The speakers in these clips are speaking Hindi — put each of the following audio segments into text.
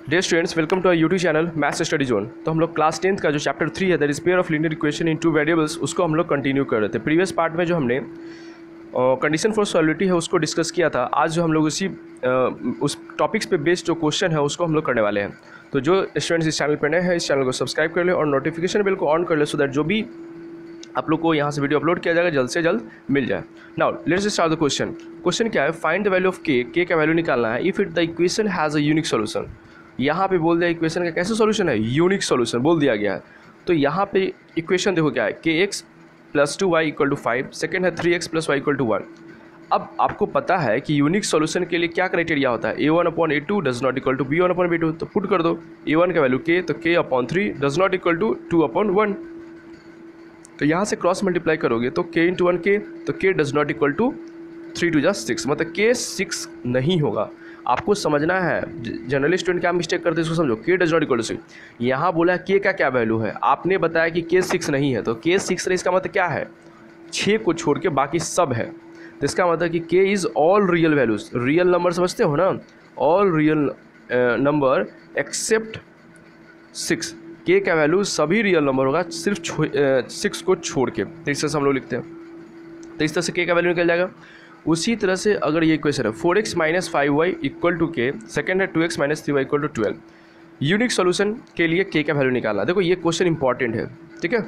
Dear students, welcome to our YouTube channel maths study zone. तो हम लोग क्लास 10th का जो चैप्टर 3 है that is pair of linear equation in two variables, उसको हम लोग कंटिन्यू कर रहे थे। प्रीवियस पार्ट में जो हमने कंडीशन फॉर सॉलिडिटी है उसको डिस्कस किया था। आज जो हम लोग उस टॉपिक्स पे बेस्ड जो क्वेश्चन है उसको हम लोग करने वाले हैं। तो जो स्टूडेंट्स इस चैनल पर नए हैं, इस चैनल को सब्सक्राइब कर ले और नोटिफिकेशन बिल को ऑन कर ले, सो दैट जो भी आप लोग को यहाँ से वीडियो अपलोड किया जाएगा जल्द से जल्द मिल जाए। Now let's start the question. Question क्या है? फाइंड द वैल्यू ऑफ के का वैल्यू निकालना है if it the equation has a unique solution. यहाँ पे बोल दिया इक्वेशन का कैसे सोल्यूशन है, यूनिक सोल्यूशन बोल दिया गया है। तो यहाँ पे इक्वेशन देखो क्या है, के x plus 2y equal to 5, second है 3x plus Y equal to 1। अब आपको पता है कि यूनिक सोल्यूशन के लिए क्या क्राइटेरिया होता है, a1/a2 does not equal to b1/b2। तो पुट कर दो a1 का वैल्यू k, तो k/3 does not equal to 2/1। तो यहाँ से क्रॉस मल्टीप्लाई करोगे तो k इंटू 1k, तो k does not equal to 3 2 6, मतलब k 6 नहीं होगा। आपको समझना है, जनरली स्टूडेंट क्या मिस्टेक करते हैं इसको समझो। k does not equal to 6, यहाँ बोला है k का क्या वैल्यू है, आपने बताया कि k 6 नहीं है, तो k 6 नहीं, इसका मतलब क्या है 6 को छोड़ के बाकी सब है। तो इसका मतलब कि k is all real values, real number समझते हो ना, all real number except 6। k का वैल्यू सभी रियल नंबर होगा सिर्फ 6 को छोड़ के। तो इस तरह से हम लोग लिखते हैं, तो इस तरह से k का वैल्यू निकल जाएगा। उसी तरह से अगर ये इक्वेशन है 4x minus 5y equal to k, second है 2x minus 3y equal to 12। Unique solution के लिए k का वैल्यू निकालना। देखो ये क्वेश्चन इंपॉर्टेंट है, ठीक है।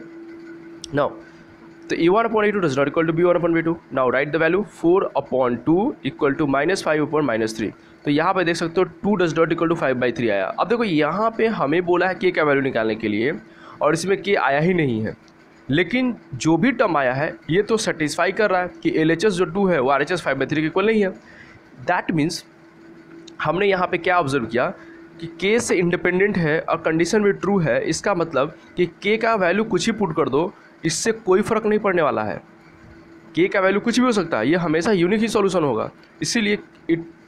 नाउ तो a1/a2 does not equal to b1/b2। Now write the value 4/2 equal to -5/-3। तो यहाँ पे देख सकते हो 2 डज नॉट इक्वल टू 5/3 आया। अब देखो यहाँ पे हमें बोला है k का वैल्यू निकालने के लिए, और इसमें k आया ही नहीं है, लेकिन जो भी टर्म आया है ये तो सेटिस्फाई कर रहा है कि LHS जो 2 है वो RHS 5/3 के इक्वल नहीं है। दैट मीन्स हमने यहाँ पे क्या ऑब्जर्व किया कि k से इंडिपेंडेंट है और कंडीशन भी ट्रू है। इसका मतलब कि k का वैल्यू कुछ ही पुट कर दो, इससे कोई फ़र्क नहीं पड़ने वाला है। k का वैल्यू कुछ भी हो सकता है, ये हमेशा यूनिक ही सॉल्यूशन होगा। इसीलिए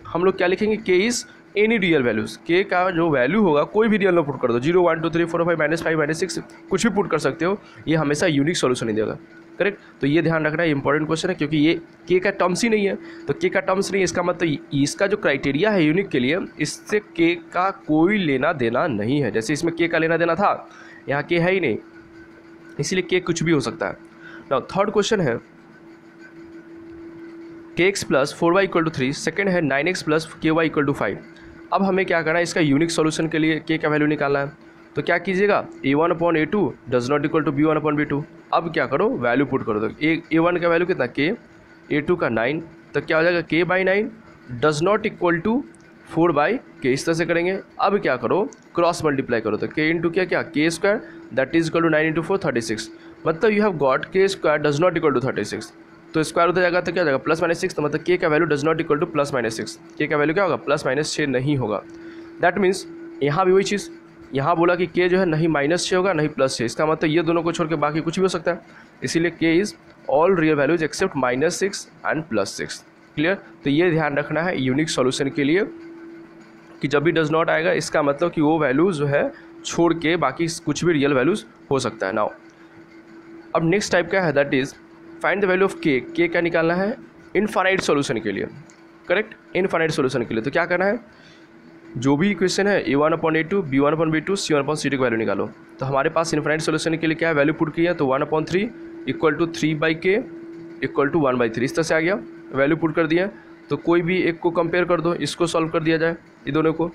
हम लोग क्या लिखेंगे, k is any real values. k का जो वैल्यू होगा कोई भी रियल नंबर पुट कर दो, 0 1 2 3 4 5 -5 -6 कुछ भी पुट कर सकते हो, ये हमेशा यूनिक सॉल्यूशन ही देगा। करेक्ट। तो ये ध्यान रखना, इंपॉर्टेंट क्वेश्चन है, क्योंकि ये k का टर्म्स ही नहीं है। तो k का टर्म्स नहीं है, इसका मतलब इसका जो क्राइटेरिया है यूनिक के लिए, इससे k का कोई लेना देना नहीं है। जैसे इसमें k का लेना देना था, यहाँ k है ही नहीं, इसीलिए k कुछ भी हो सकता है। नाउ थर्ड क्वेश्चन है kx plus 4y equal to 3, second है 9x plus ky equal to 5। अब हमें क्या करना है, इसका यूनिक सॉल्यूशन के लिए k का वैल्यू निकालना है। तो क्या कीजिएगा, a1/a2 does not equal to b1/b2। अब क्या करो, वैल्यू पुट करो। तो a1 का वैल्यू कितना k, a2 का 9, तो क्या हो जाएगा k/9 does not equal to 4/k। इस तरह से करेंगे। अब क्या करो, क्रॉस मल्टीप्लाई करो, तो k इंटू क्या k square that is equal to 9 into 4 36। मतलब you have got k square does not equal to 36। तो स्क्वायर होता जाएगा तो क्या हो जाएगा +-6, तो मतलब k का value does not equal to +-6। k का वैल्यू क्या होगा, +-6 नहीं होगा। दैट मीन्स यहाँ भी वही चीज़, यहाँ बोला कि k जो है नहीं -6 होगा नहीं +6, इसका मतलब ये दोनों को छोड़ के बाकी कुछ भी हो सकता है। इसीलिए k is all real values except -6 and +6। Clear. तो ये ध्यान रखना है यूनिक सॉल्यूशन के लिए कि जब भी डज नॉट आएगा, इसका मतलब कि वो वैल्यूज जो है छोड़ के बाकी कुछ भी रियल वैल्यूज हो सकता है। नाउ अब नेक्स्ट टाइप का है, that is find the value of k का निकालना है इनफाइनाइट सॉल्यूशन के लिए। करेक्ट, इनफाइनाइट सॉल्यूशन के लिए तो क्या करना है, जो भी इक्वेशन है a1/a2 b1/b2 c1/c2 का वैल्यू निकालो। तो हमारे पास इनफाइनाइट सॉल्यूशन के लिए क्या है, वैल्यू पुट किया, तो 1/3 equal to 3/k equal to 1/3। इस तरह से आ गया, वैल्यू पुट कर दिया। तो कोई भी एक को कंपेयर कर दो, इसको सॉल्व कर दिया जाए, ये दोनों को।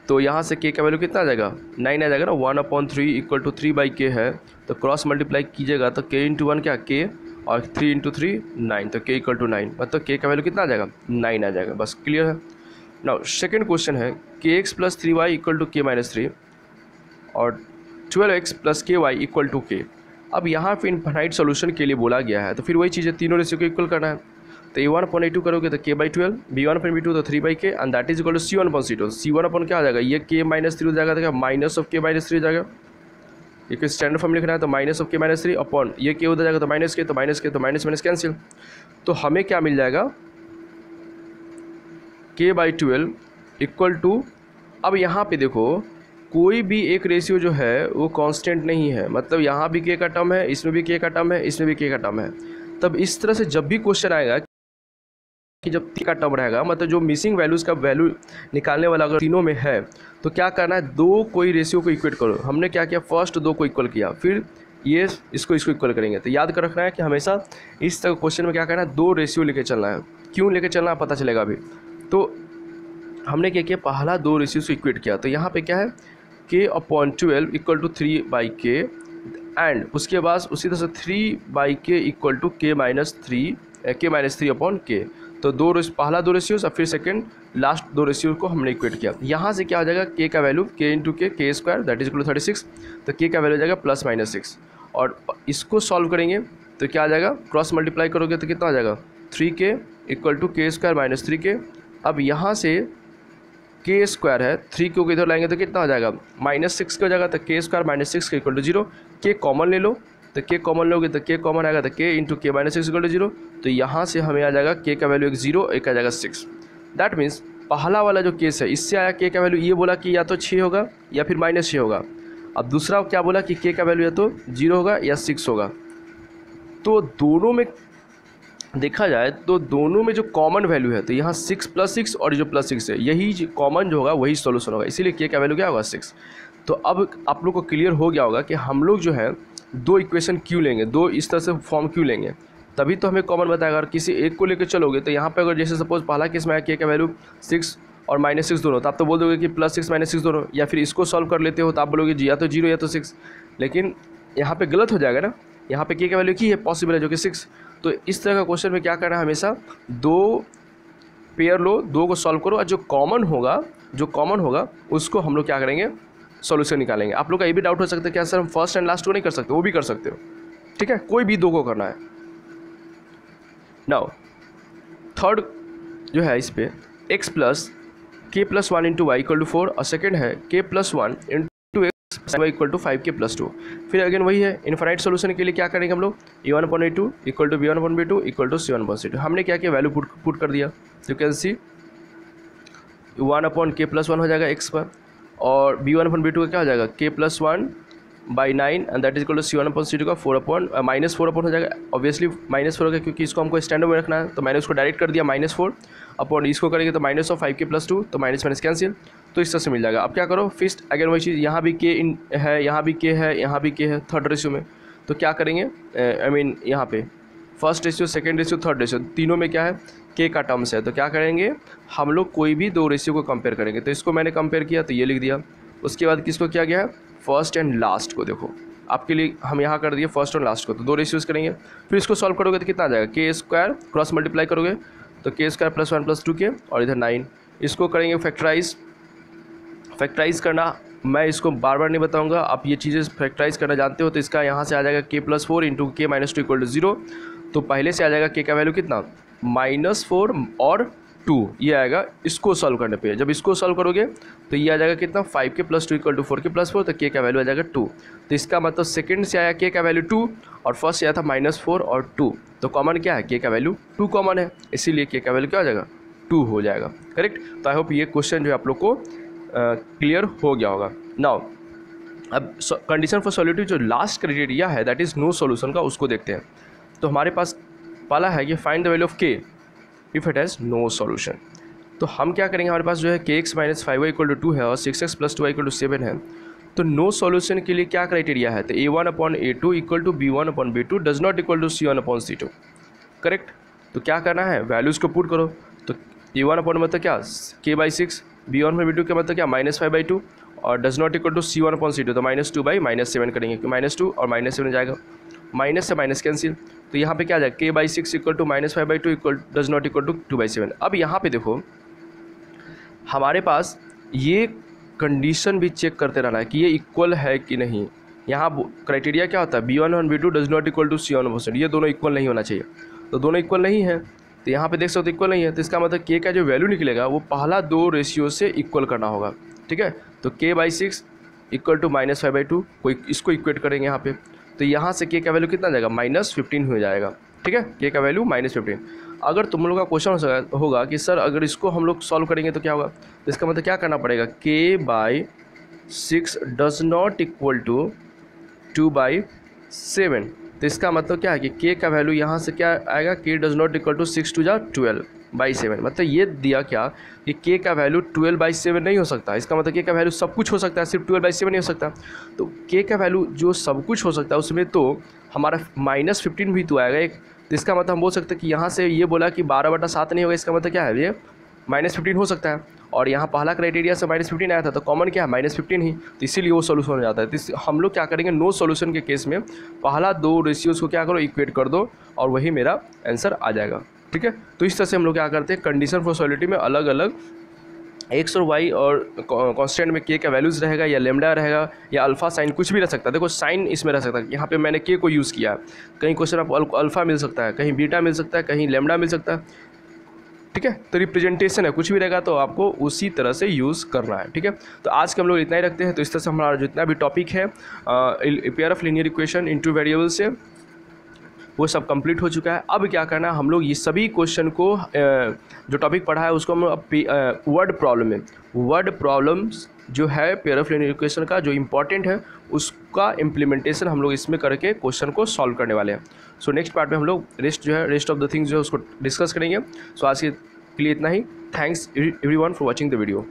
तो यहाँ से k का वैल्यू कितना आ जाएगा, 9 आ जाएगा ना। 1/3 इक्वल टू 3/k है, तो क्रॉस मल्टीप्लाई कीजिएगा तो k इंटू 1 क्या k, और 3 इंटू 3 9, तो k इक्वल टू 9, मतलब k का वैल्यू कितना आ जाएगा, 9 आ जाएगा। बस क्लियर है। नाउ सेकेंड क्वेश्चन है kx plus 3y equal to k-3 और 12x plus ky equal to k। अब यहाँ पे इनफाइनाइट सॉल्यूशन के लिए बोला गया है, तो फिर वही चीज़ है, तीनों रेशियो को इक्वल करना है। तो a1/a2 करोगे तो k/12, b1/b2 तो 3/k and that is equal to c1/c2। c1 क्या आ जाएगा, ये k-3 हो जाएगा, तो क्या माइनस ऑफ k-3 हो जाएगा। ये स्टैंडर्ड फॉर्म लिखना है, तो माइनस ऑफ k-3 अपॉन ये k उधर जाएगा तो माइनस के, तो माइनस के, तो माइनस माइनस कैंसिल। तो हमें क्या मिल जाएगा, k/12 इक्वल टू, अब यहाँ पे देखो कोई भी एक रेशियो जो है वो कांस्टेंट नहीं है, मतलब यहाँ भी k का टर्म है, इसमें भी k का टर्म है, इसमें भी k का टर्म है। तब इस तरह से जब भी क्वेश्चन आएगा कि जब का टर्म रहेगा, मतलब जो मिसिंग वैल्यूज़ का वैल्यू निकालने वाला अगर तीनों में है तो क्या करना है, दो कोई रेशियो को इक्वेट करो। हमने क्या किया, फर्स्ट दो को इक्वल किया, फिर ये इसको इक्वल करेंगे। तो याद कर रखना है कि हमेशा इस तरह क्वेश्चन में क्या करना है, दो रेशियो लेके चलना है। क्यों लेके चलना है पता चलेगा अभी। तो हमने क्या किया, पहला दो रेशियो से इक्वेट किया। तो यहाँ पे क्या है, k/12 equal to 3/k, and उसके बाद उसी तरह से 3/k इक्वल टू k-3/k। तो पहला दो रेशियोज और फिर सेकंड लास्ट दो रेशियो को हमने इक्वेट किया। यहाँ से क्या हो जाएगा, k का value k/k² that is equal to 36। तो k का वैल्यू हो जाएगा +-6, और इसको सॉल्व करेंगे तो क्या आ जाएगा, क्रॉस मल्टीप्लाई करोगे तो कितना आ जाएगा, 3k equal to k² - 3k। अब यहाँ से k² है, 3 को इधर लाएंगे तो कितना हो जाएगा, -6 हो जाएगा। तो k² - 6 equal to 0। k common ले लो, तो k कॉमन लोगे तो k कॉमन आएगा, तो k into k - 6 equal to 0। तो यहाँ से हमें आ जाएगा k का वैल्यू एक 0, एक आ जाएगा 6। दैट मीन्स पहला वाला जो केस है, इससे आया k का वैल्यू, ये बोला कि या तो 6 होगा या फिर -6 होगा। अब दूसरा क्या बोला कि k का वैल्यू या तो 0 होगा या 6 होगा। तो दोनों में देखा जाए तो दोनों में जो कॉमन वैल्यू है, तो यहाँ 6 + 6 और जो +6 है, यही कॉमन जो होगा वही सॉल्यूशन होगा, इसीलिए k का वैल्यू क्या होगा, 6। तो अब आप लोग को क्लियर हो गया होगा कि हम लोग जो है दो इक्वेशन क्यों लेंगे, दो इस तरह से फॉर्म क्यों लेंगे, तभी तो हमें कॉमन बताएगा। अगर किसी एक को लेकर चलोगे तो यहाँ पे अगर जैसे सपोज पहला केस में आया k का वैल्यू 6 और -6 दोनों, तो आप तो बोल दोगे कि +6 - 6 दोनों, या फिर इसको सॉल्व कर लेते हो तो आप बोलोगे जी या तो 0 या तो 6। लेकिन यहाँ पे गलत हो जाएगा ना, यहाँ पे k का वैल्यू की है पॉसिबल है जो कि 6। तो इस तरह का क्वेश्चन में क्या करना है, हमेशा दो पेयर लो, दो को सॉल्व करो, और जो कॉमन होगा उसको हम लोग क्या करेंगे, सॉल्यूशन निकालेंगे। आप लोग का ये भी डाउट हो सकता है क्या सर हम फर्स्ट एंड लास्ट को नहीं कर सकते, वो भी कर सकते हो, ठीक है, कोई भी दो को करना है। नाउ थर्ड जो है इस पे x + k+1 × y = 4, और सेकेंड है k+1 × y equal to 5k + 2। फिर अगेन वही है, इनफाइनाइट सोल्यूशन के लिए क्या करेंगे हम लोग, a1/a2 equal to b1/b2 equal to c1/c2। हमने क्या किया, वैल्यू पुट कर दिया। यू कैन सी 1/k+1 हो जाएगा x पर, और b1/b2 का क्या हो जाएगा, k+1/9 and that is equal to c1/c2 का -4 हो जाएगा। ऑब्वियसली -4 होगा क्योंकि इसको हमको स्टैंडर्ड में रखना है, तो मैंने उसको डायरेक्ट कर दिया -4 इसको करेंगे तो -5k + 2, तो माइनस कैंसिल, तो इस तरह से मिल जाएगा। अब क्या करो, फिस्ट अगेन वही चीज़, यहाँ भी k है, यहाँ भी k है, यहाँ भी k है थर्ड रेशियो में, तो क्या करेंगे, यहाँ पे first ratio, second ratio, third ratio, तीनों में क्या है, k का टर्म्स है। तो क्या करेंगे हम लोग, कोई भी दो रेशियो को कंपेयर करेंगे। तो इसको मैंने कंपेयर किया तो ये लिख दिया। उसके बाद किसको किया गया है, फर्स्ट एंड लास्ट को। देखो आपके लिए हम यहाँ कर दिए फर्स्ट और लास्ट को, तो दो रेशियोज करेंगे। फिर इसको सॉल्व करोगे तो कितना आ जाएगा, k² क्रॉस मल्टीप्लाई करोगे तो k² + 1 + 2k, और इधर 9। इसको करेंगे फैक्टराइज करना, मैं इसको बार बार नहीं बताऊंगा, आप ये चीज़ें फैक्टराइज करना जानते हो। तो इसका यहाँ से आ जाएगा k+4 × k - 2 इक्वल टू 0। तो पहले से आ जाएगा k का वैल्यू कितना, -4 और 2, ये आएगा इसको सॉल्व करने पे। जब इसको सॉल्व करोगे तो ये आ जाएगा कितना, 5k + 2 इक्वल टू 4k + 4, तो k का वैल्यू आ जाएगा 2। तो इसका मतलब सेकंड से आया k का वैल्यू 2 और फर्स्ट से आया था -4 और 2। तो कॉमन क्या है, k का वैल्यू 2 कॉमन है, इसीलिए k का वैल्यू क्या हो जाएगा, 2 हो जाएगा। करेक्ट। तो आई होप ये क्वेश्चन जो है आप लोग को क्लियर हो गया होगा। नाउ अब कंडीशन फॉर सॉल्यूटिव जो लास्ट क्राइटेरिया है दैट इज़ नो सॉल्यूशन का, उसको देखते हैं। तो हमारे पास पहला है कि find the value of k if it has no solution. तो हम क्या करेंगे, हमारे पास जो है kx - 5y = 2 है और 6x + 2y = 7 है। तो नो सॉल्यूशन के लिए क्या क्राइटेरिया है, तो a1/a2 equal to b1/b2 does not equal to c1/c2। Correct. तो क्या करना है, वैल्यूज़ को पुट करो। तो a1 मतलब क्या, k/6, b1/b2 का मतलब क्या, -5/2, और does not equal to c1/c2, तो -2/-7 करेंगे, क्योंकि -2 और -7 जाएगा, माइनस से माइनस कैंसिल। तो यहाँ पे क्या आ जाएगा, k/6 equal to -5/2 equal does not equal to 2/7। अब यहाँ पे देखो हमारे पास ये कंडीशन भी चेक करते रहना है कि ये इक्वल है कि नहीं। यहाँ क्राइटेरिया क्या होता है, b1 और b2 does not equal to c1/c2, ये दोनों इक्वल नहीं होना चाहिए। तो दोनों इक्वल नहीं है, तो यहाँ पे देख सकते हो इक्वल नहीं है, तो इसका मतलब k का जो वैल्यू निकलेगा वो पहला दो रेशियो से इक्वल करना होगा। ठीक है। तो k/6 इक्वल टू -5/2 कोई इसको इक्वेट करेंगे यहाँ पे, तो यहाँ से k का वैल्यू कितना जाएगा, -15 हो जाएगा। ठीक है, k का वैल्यू -15। अगर तुम लोग का क्वेश्चन होगा कि सर अगर इसको हम लोग सॉल्व करेंगे तो क्या होगा, तो इसका मतलब क्या करना पड़ेगा, k/6 does not equal to 2/7। तो इसका मतलब क्या है कि k का वैल्यू यहाँ से क्या आएगा, k does not equal to 6 × 2 = 12। 12/7। मतलब ये दिया क्या कि k का वैल्यू 12/7 नहीं हो सकता। इसका मतलब k का वैल्यू सब कुछ हो सकता है, सिर्फ 12/7 नहीं हो सकता। तो k का वैल्यू जो सब कुछ हो सकता है उसमें तो हमारा -15 भी तो आएगा एक। तो इसका मतलब हम बोल सकते हैं कि यहाँ से ये बोला कि 12/7 नहीं होगा, इसका मतलब क्या है, ये -15 हो सकता है। और यहाँ पहला क्राइटेरिया से -15 आया था, तो कॉमन क्या है, -15 ही, तो इसीलिए वो सोल्यूशन हो जाता है। तो हम लोग क्या करेंगे, नो सॉल्यूशन के केस में पहला दो रेशियोज़ को क्या करो, इक्वेट कर दो और वही मेरा आंसर आ जाएगा। ठीक है, तो इस तरह से हम लोग क्या करते हैं, कंडीशन फॉर सॉलिडिटी में अलग अलग एक्स और वाई और कांस्टेंट में के का वैल्यूज़ रहेगा या लेमडा रहेगा या अल्फा साइन कुछ भी रह सकता है। देखो साइन इसमें रह सकता है, यहाँ पे मैंने के को यूज़ किया है, कहीं क्वेश्चन आपको अल्फा मिल सकता है, कहीं बीटा मिल सकता है, कहीं लेमडा मिल सकता है। ठीक है, तो रिप्रेजेंटेशन है, कुछ भी रहेगा तो आपको उसी तरह से यूज़ करना है। ठीक है, तो आज के हम लोग इतना ही रखते हैं। तो इस तरह से हमारा जितना भी टॉपिक है pair of linear equation in 2 variable से वो सब कंप्लीट हो चुका है। अब क्या करना है, हम लोग ये सभी क्वेश्चन को जो टॉपिक पढ़ा है उसको हम अब वर्ड प्रॉब्लम्स जो है पेयर ऑफ लीनियर इक्वेशन का जो इंपॉर्टेंट है उसका इम्प्लीमेंटेशन हम लोग इसमें करके क्वेश्चन को सॉल्व करने वाले हैं। सो नेक्स्ट पार्ट में हम लोग रेस्ट ऑफ द थिंग्स जो है उसको डिस्कस करेंगे। सो आज के लिए इतना ही। Thanks everyone for watching the video.